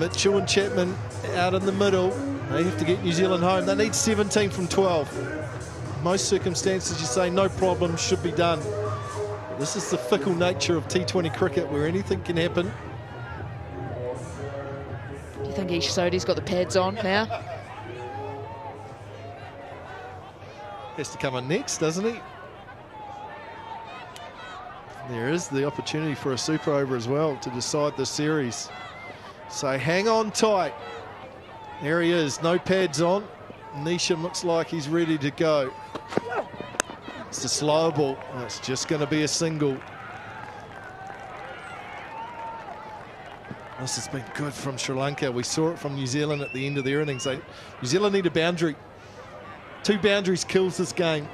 Mitchell and Chapman out in the middle. They have to get New Zealand home. They need 17 from 12. Most circumstances, you say no problem, should be done. But this is the fickle nature of T20 cricket, where anything can happen. Do you think Ish Sodhi's got the pads on now? Has to come on next, doesn't he? There is the opportunity for a super over as well to decide the series. So hang on tight. There he is, no pads on. Nisham looks like he's ready to go. It's a slow ball. It's just going to be a single. This has been good from Sri Lanka. We saw it from New Zealand at the end of their innings. New Zealand need a boundary. 2 boundaries kills this game.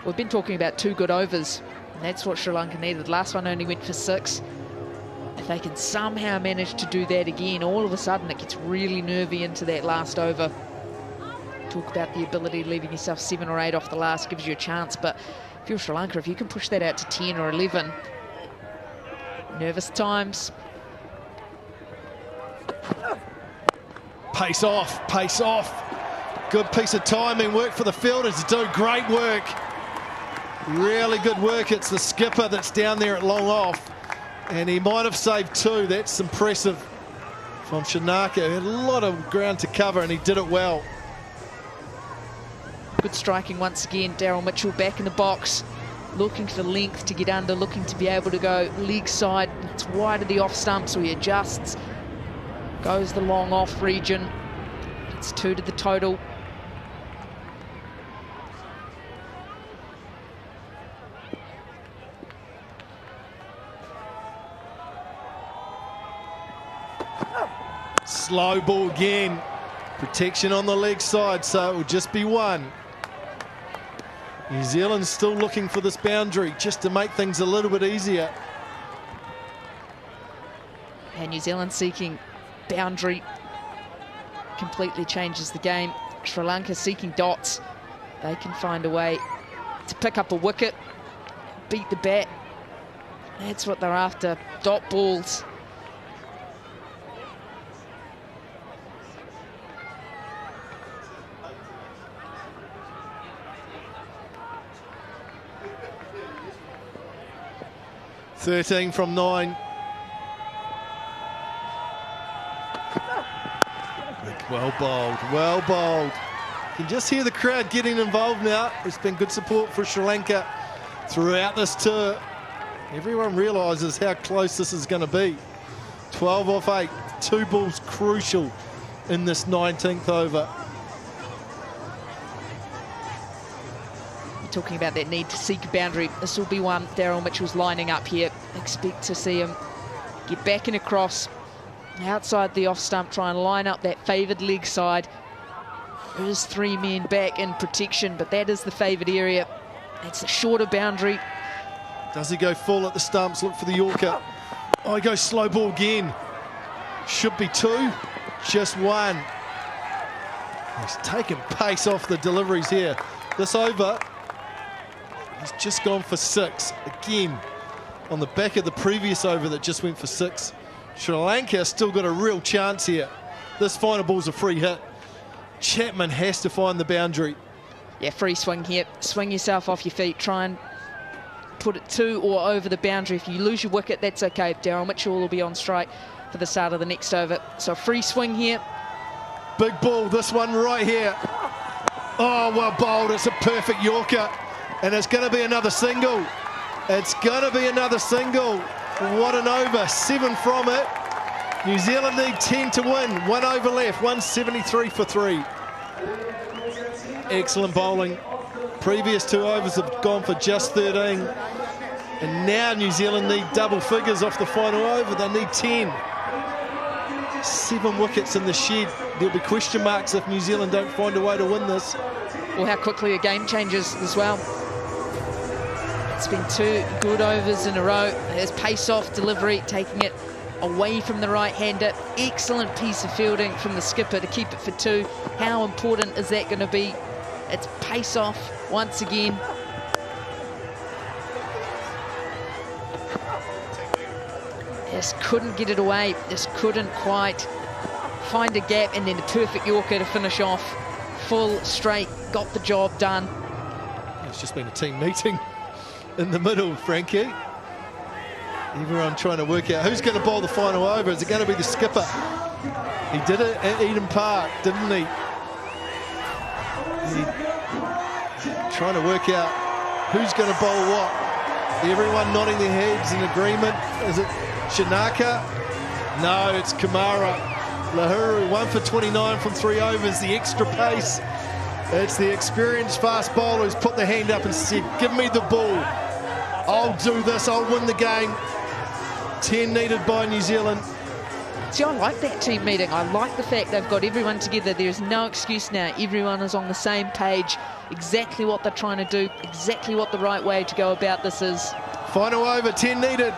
We've been talking about 2 good overs, and that's what Sri Lanka needed. The last one only went for 6. If they can somehow manage to do that again, all of a sudden it gets really nervy into that last over. Talk about the ability of leaving yourself 7 or 8 off the last gives you a chance, but if you're Sri Lanka, if you can push that out to 10 or 11, nervous times. Pace off, pace off. Good piece of timing, work for the fielders to do great work. Really good work. It's the skipper that's down there at long off. And he might have saved 2. That's impressive from Shanaka. He had a lot of ground to cover and he did it well. Good striking once again. Daryl Mitchell back in the box, looking for length to get under, looking to be able to go leg side. It's wide of the off stump, so he adjusts. Goes the long off region. It's 2 to the total. Slow ball again. Protection on the leg side, so it will just be 1. New Zealand's still looking for this boundary just to make things a little bit easier. And New Zealand seeking boundary completely changes the game. Sri Lanka seeking dots. They can find a way to pick up a wicket, beat the bat. That's what they're after, dot balls. "13 from 9. Well bowled, well bowled. You can just hear the crowd getting involved now. There's been good support for Sri Lanka throughout this tour. Everyone realises how close this is going to be. 12 off 8, 2 balls crucial in this 19th over. Talking about that need to seek a boundary. This will be one. Daryl Mitchell's lining up here. Expect to see him get back and across outside the off stump, try and line up that favoured leg side. There is 3 men back in protection, but that is the favoured area. It's a shorter boundary. Does he go full at the stumps? Look for the Yorker. Oh, he goes slow ball again. Should be 2, just 1. He's taken pace off the deliveries here. This over, he's just gone for 6 again on the back of the previous over that just went for 6. Sri Lanka still got a real chance here. This final ball's a free hit. Chapman has to find the boundary. Yeah, free swing here. Swing yourself off your feet. Try and put it to or over the boundary. If you lose your wicket, that's okay. Daryl Mitchell will be on strike for the start of the next over. So free swing here. Big ball, this one right here. Oh, well bowled. It's a perfect Yorker. And it's going to be another single. It's going to be another single. What an over. 7 from it. New Zealand need 10 to win. 1 over left. 173 for 3. Excellent bowling. Previous 2 overs have gone for just 13. And now New Zealand need double figures off the final over. They need 10. 7 wickets in the shed. There'll be question marks if New Zealand don't find a way to win this. Or how quickly a game changes as well. It's been 2 good overs in a row. There's pace-off delivery, taking it away from the right-hander. Excellent piece of fielding from the skipper to keep it for 2. How important is that going to be? It's pace-off once again. Just couldn't get it away. Just couldn't quite find a gap, and then the perfect Yorker to finish off. Full straight, got the job done. It's just been a team meeting in the middle, Frankie. Everyone trying to work out who's going to bowl the final over. Is it going to be the skipper? He did it at Eden Park, didn't he? Trying to work out who's going to bowl what. Everyone nodding their heads in agreement. Is it Shanaka? No, it's Kamara. Lahuru, 1 for 29 from 3 overs, the extra pace. It's the experienced fast bowler who's put the hand up and said, give me the ball. I'll do this, I'll win the game. 10 needed by New Zealand. See, I like that team meeting. I like the fact they've got everyone together. There's no excuse now. Everyone is on the same page. Exactly what they're trying to do. Exactly what the right way to go about this is. Final over, 10 needed.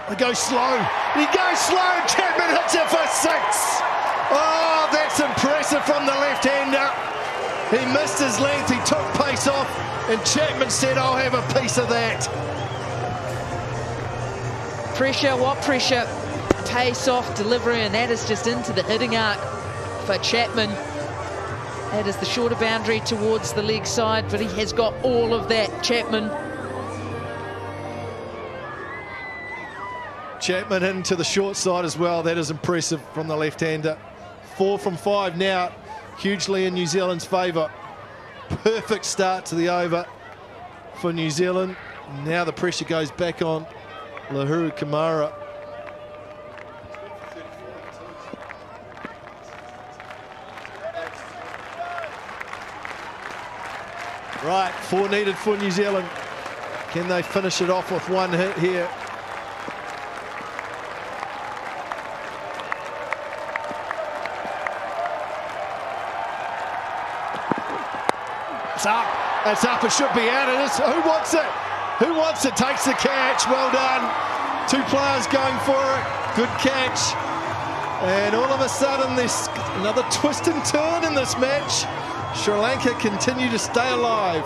They go slow. He goes slow. Chapman hits it for 6. Oh, that's impressive from the left-hander. He missed his length. He took pace off, and Chapman said, I'll have a piece of that. Pressure, what pressure? Pace off, delivery, and that is just into the hitting arc for Chapman. That is the shorter boundary towards the leg side, but he has got all of that, Chapman. Chapman into the short side as well. That is impressive from the left-hander. 4 from 5 now, hugely in New Zealand's favour. Perfect start to the over for New Zealand. Now the pressure goes back on Lahuru Kamara. Right, 4 needed for New Zealand. Can they finish it off with one hit here? It's up. It's up. It should be out. It is. Who wants it? Who wants it? Takes the catch. Well done. 2 players going for it. Good catch. And all of a sudden, there's another twist and turn in this match. Sri Lanka continue to stay alive.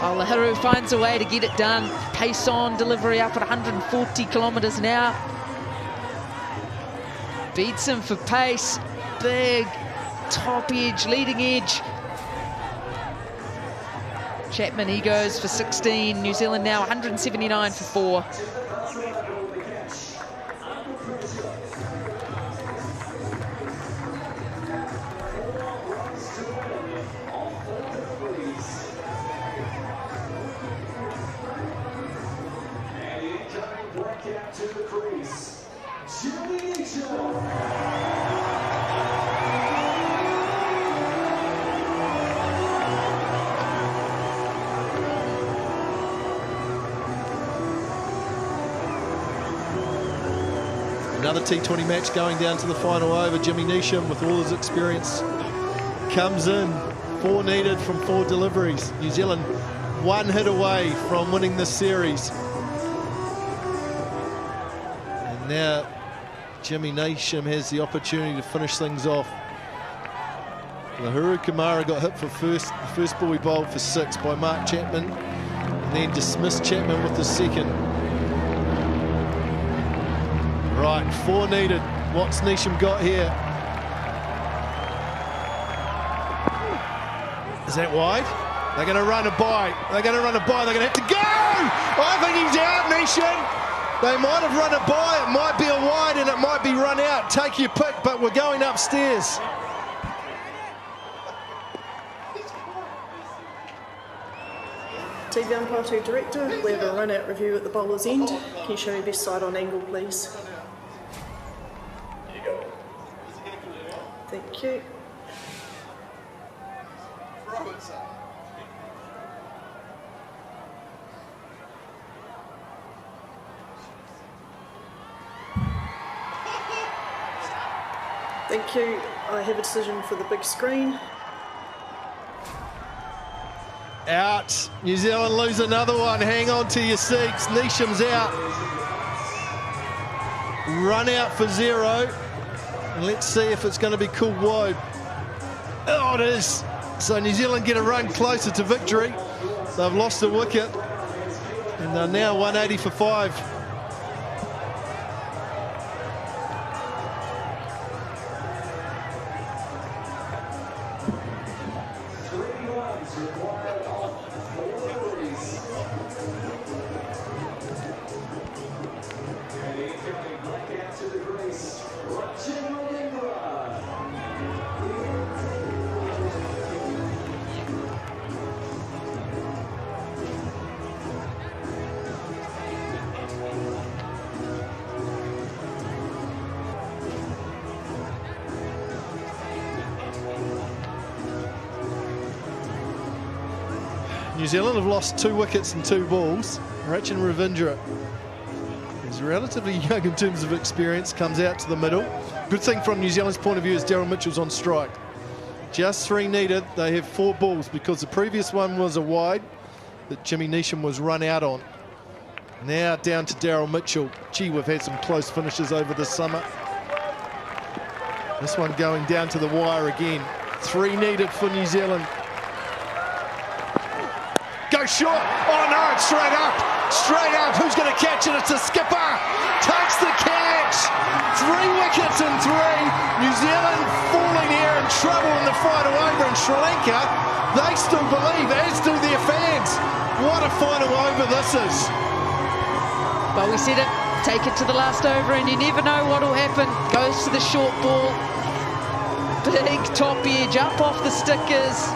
Oh, Lahuru finds a way to get it done. Pace on, delivery up at 140 kilometres an hour. Beats him for pace. Big top edge, leading edge. Chapman, he goes for 16. New Zealand now 179 for 4. Another T20 match going down to the final over. Jimmy Neesham, with all his experience, comes in. 4 needed from 4 deliveries. New Zealand 1 hit away from winning this series. And now Jimmy Neesham has the opportunity to finish things off. Lahuru Kamara got hit for the first ball he bowled for 6 by Mark Chapman, and then dismissed Chapman with the second. Right, 4 needed. What's Neesham got here? Is that wide? They're going to run a by. They're going to run a by. They're going to have to go! I think he's out, Neesham. They might have run a by. It might be a wide and it might be run out. Take your pick, but we're going upstairs. TV umpire director, we have a run-out review at the bowler's end. Can you show your best side on angle, please? Thank you. Thank you. I have a decision for the big screen. Out. New Zealand lose another one. Hang on to your seats. Neesham's out. Run out for 0. And let's see if it's going to be called wide. Oh, it is. So New Zealand get a run closer to victory. They've lost a wicket. And they're now 180 for 5. New Zealand have lost 2 wickets and 2 balls. Rachin Ravindra is relatively young in terms of experience, comes out to the middle. Good thing from New Zealand's point of view is Daryl Mitchell's on strike. Just 3 needed. They have 4 balls because the previous one was a wide that Jimmy Neesham was run out on. Now down to Daryl Mitchell. Gee, we've had some close finishes over the summer. This one going down to the wire again. 3 needed for New Zealand. Go short. Oh no, it's straight up. Straight up. Who's going to catch it? It's a skipper. Takes the catch. 3 wickets in 3. New Zealand falling here in trouble in the final over in Sri Lanka. They still believe, as do their fans. What a final over this is. Well, we said it. Take it to the last over and you never know what will happen. Goes to the short ball. Big top edge up off the stickers.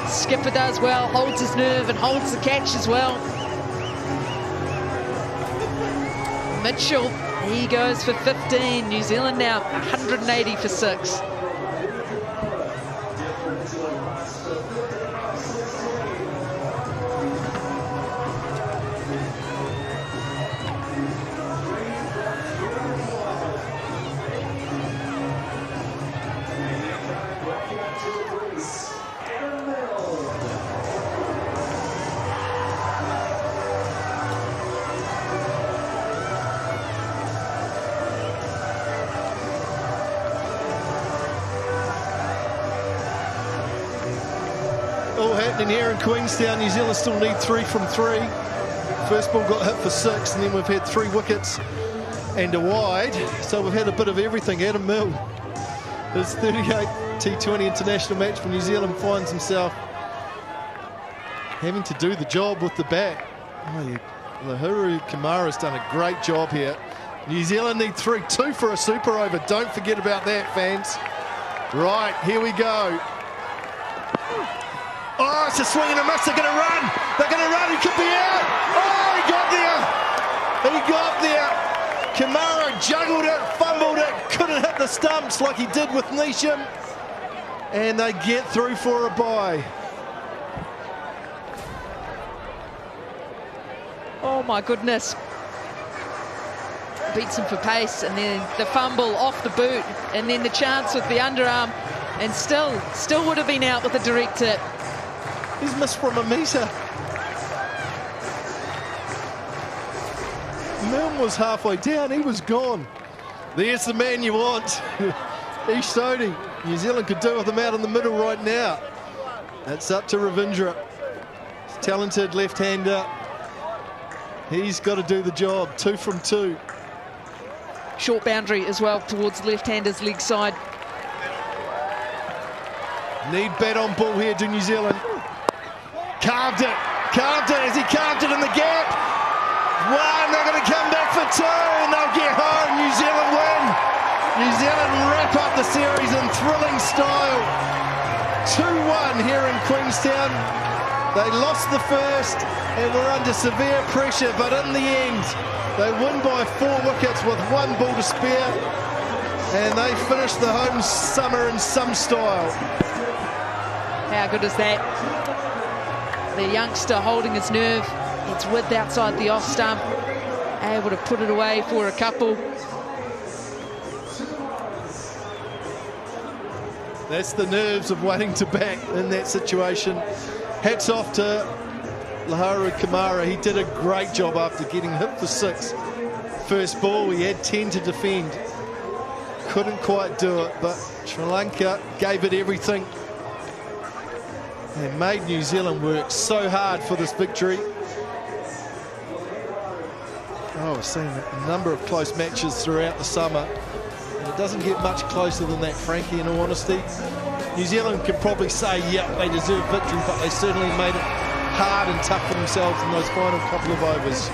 Skipper does well, holds his nerve and holds the catch as well. Mitchell, he goes for 15. New Zealand now 180 for 6. All happening here in Queenstown. New Zealand still need 3 from 3. First ball got hit for 6, and then we've had 3 wickets and a wide. So we've had a bit of everything. Adam Milne, his 38th T20 international match for New Zealand, finds himself having to do the job with the bat. Oh, Lahuru Kamara's done a great job here. New Zealand need 3, 2 for a super over. Don't forget about that, fans. Right, here we go. Oh, it's a swing and a miss. They're going to run. They're going to run. He could be out. Oh, he got there. He got there. Kamara juggled it, fumbled it, couldn't hit the stumps like he did with Neesham. And they get through for a bye. Oh my goodness. Beats him for pace, and then the fumble off the boot, and then the chance with the underarm, and still would have been out with a direct hit. He's missed from a metre. Milne was halfway down, he was gone. There's the man you want. Ish Sodhi. New Zealand could do with him out in the middle right now. It's up to Ravindra. Talented left-hander. He's got to do the job. 2 from 2. Short boundary as well towards left-hander's leg side. Need bat on ball here to New Zealand. Carved it as he carved it in the gap. 1, they're going to come back for 2 and they'll get home. New Zealand win. New Zealand wrap up the series in thrilling style. 2-1 here in Queenstown. They lost the first and were under severe pressure, but in the end, they win by 4 wickets with 1 ball to spare, and they finish the home summer in some style. How good is that? The youngster holding his nerve. It's width outside the off stump. Able to put it away for a couple. That's the nerves of waiting to bat in that situation. Hats off to Lahuru Kamara. He did a great job after getting hit for 6. First ball, he had 10 to defend. Couldn't quite do it, but Sri Lanka gave it everything. They made New Zealand work so hard for this victory. Oh, we've seen a number of close matches throughout the summer. And it doesn't get much closer than that, Frankie, in all honesty. New Zealand can probably say, yeah, they deserve victory, but they certainly made it hard and tough for themselves in those final couple of overs.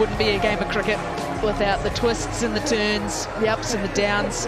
Wouldn't be a game of cricket without the twists and the turns, the ups and the downs.